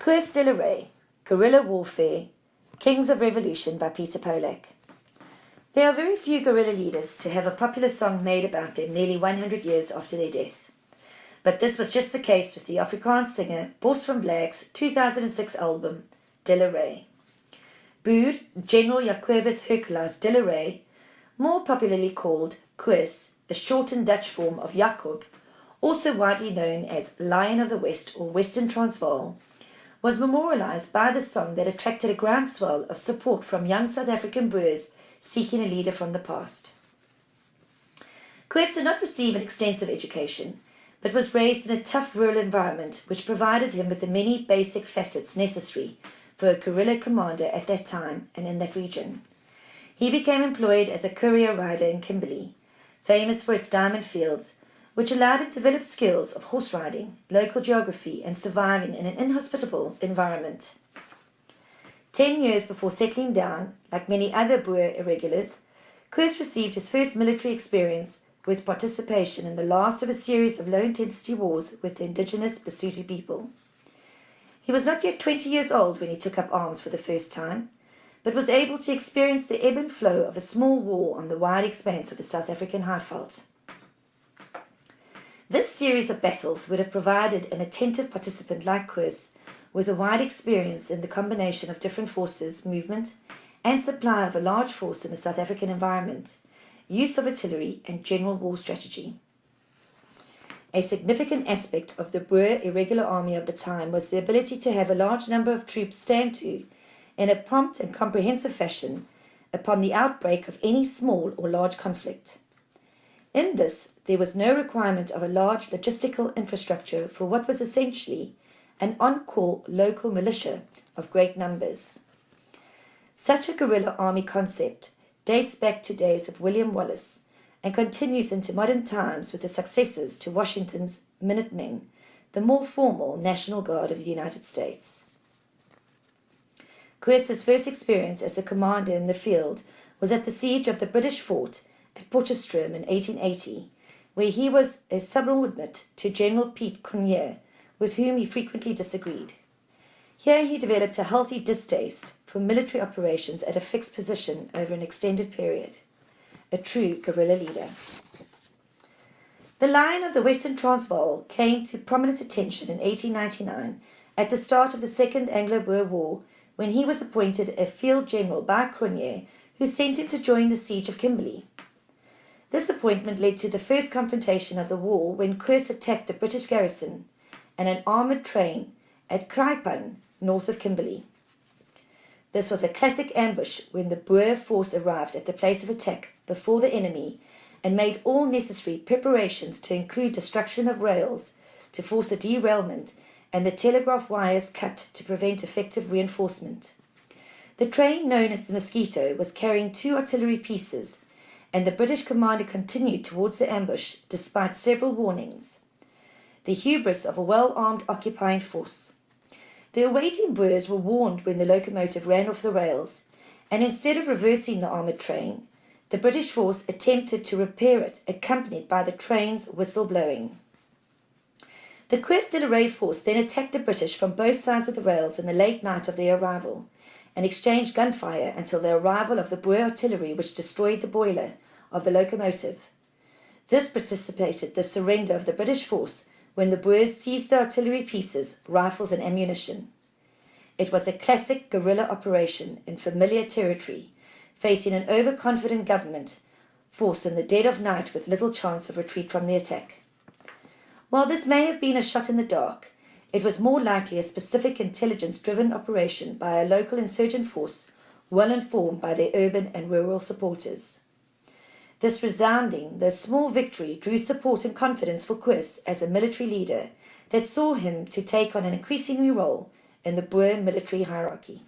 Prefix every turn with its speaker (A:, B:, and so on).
A: Koos Guerrilla Warfare, Kings of Revolution by Peter POLACK. There are very few guerrilla leaders to have a popular song made about them nearly 100 years after their death. But this was just the case with the Afrikaans singer Bos van Black's 2006 album, Dilleray. Boer General Jacobus Hercules Dilleray, more popularly called Koos, a shortened Dutch form of Jacob, also widely known as Lion of the West or Western Transvaal, was memorialized by the song that attracted a groundswell of support from young South African Boers seeking a leader from the past. Koos did not receive an extensive education, but was raised in a tough rural environment which provided him with the many basic facets necessary for a guerrilla commander at that time and in that region. He became employed as a courier rider in Kimberley, famous for its diamond fields, which allowed him to develop skills of horse riding, local geography, and surviving in an inhospitable environment. 10 years before settling down, like many other Boer irregulars, Koos received his first military experience with participation in the last of a series of low-intensity wars with the indigenous Basotho people. He was not yet 20 years old when he took up arms for the first time, but was able to experience the ebb and flow of a small war on the wide expanse of the South African Highveld. This series of battles would have provided an attentive participant like Koos with a wide experience in the combination of different forces, movement, and supply of a large force in the South African environment, use of artillery, and general war strategy. A significant aspect of the Boer irregular army of the time was the ability to have a large number of troops stand to, in a prompt and comprehensive fashion, upon the outbreak of any small or large conflict. In this, there was no requirement of a large logistical infrastructure for what was essentially an on-call local militia of great numbers. Such a guerrilla army concept dates back to days of William Wallace and continues into modern times with the successors to Washington's Minutemen, the more formal National Guard of the United States. Koos's first experience as a commander in the field was at the siege of the British fort at Potchefstroom in 1880, where he was a subordinate to General Piet Cronje, with whom he frequently disagreed. Here he developed a healthy distaste for military operations at a fixed position over an extended period. A true guerrilla leader. The Lion of the Western Transvaal came to prominent attention in 1899 at the start of the Second Anglo-Boer War, when he was appointed a field general by Cronje, who sent him to join the siege of Kimberley. This appointment led to the first confrontation of the war when Koos attacked the British garrison and an armoured train at Kraipan, north of Kimberley. This was a classic ambush when the Boer force arrived at the place of attack before the enemy and made all necessary preparations to include destruction of rails to force a derailment and the telegraph wires cut to prevent effective reinforcement. The train, known as the Mosquito, was carrying 2 artillery pieces, and the British commander continued towards the ambush despite several warnings. The hubris of a well-armed occupying force. The awaiting Boers were warned when the locomotive ran off the rails, and instead of reversing the armoured train, the British force attempted to repair it, accompanied by the train's whistle blowing. The Koos Dilleray force then attacked the British from both sides of the rails in the late night of their arrival, and exchanged gunfire until the arrival of the Boer artillery, which destroyed the boiler of the locomotive. This precipitated the surrender of the British force when the Boers seized the artillery pieces, rifles, and ammunition. It was a classic guerrilla operation in familiar territory, facing an overconfident government force in the dead of night with little chance of retreat from the attack. While this may have been a shot in the dark, it was more likely a specific intelligence-driven operation by a local insurgent force, well informed by their urban and rural supporters. This resounding, though small victory drew support and confidence for Koos as a military leader that saw him to take on an increasing role in the Boer military hierarchy.